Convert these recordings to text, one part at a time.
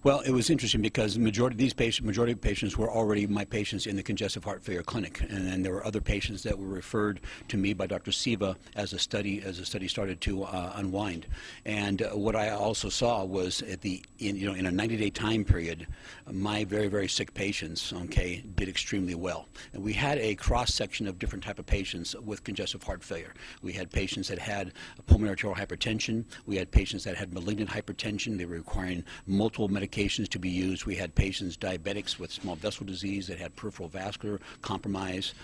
Well, it was interesting because the majority of patients were already my patients in the congestive heart failure clinic, and then there were other patients that were referred to me by Dr. Siva as the study started to unwind. And what I also saw was in a 90-day time period, my very sick patients, okay, did extremely well. And we had a cross section of different type of patients with congestive heart failure. We had patients that had pulmonary arterial hypertension. We had patients that had malignant hypertension. They were requiring multiple medications to be used. We had patients, diabetics with small vessel disease that had peripheral vascular compromise.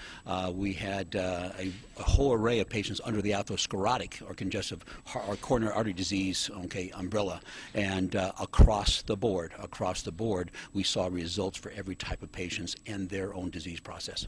We had a whole array of patients under the atherosclerotic or congestive or coronary artery disease, okay, umbrella. And across the board, we saw results for every type of patients and their own disease process.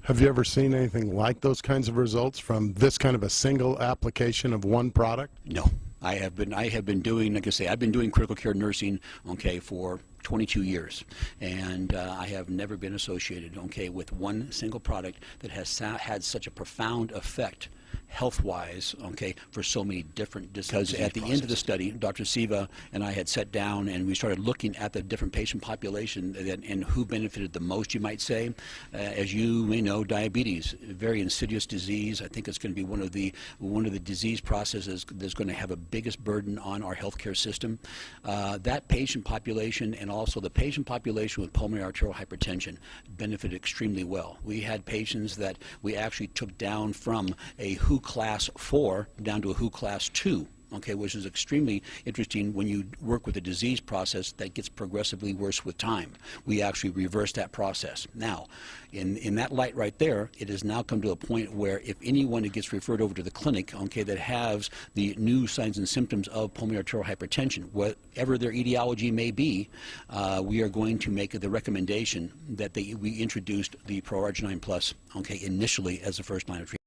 Have you ever seen anything like those kinds of results from this kind of a single application of one product? No. I have been doing, like I say, I've been doing critical care nursing, okay, for 22 years, and I have never been associated, okay, with one single product that has had such a profound effect health-wise, okay, for so many different diseases. Because at the end of the study, Dr. Siva and I had sat down and we started looking at the different patient population and who benefited the most, you might say. As you may know, diabetes, a very insidious disease. I think it's going to be one of the disease processes that's going to have a biggest burden on our healthcare system. That patient population and also the patient population with pulmonary arterial hypertension benefited extremely well. We had patients that we actually took down from a WHO class 4 down to a WHO class 2. Okay, which is extremely interesting when you work with a disease process that gets progressively worse with time. We actually reverse that process. Now, in that light right there, it has now come to a point where if anyone that gets referred over to the clinic, okay, that has the new signs and symptoms of pulmonary arterial hypertension, whatever their etiology may be, we are going to make the recommendation that we introduced the Pro Arginine Plus, okay, initially as a first line of treatment.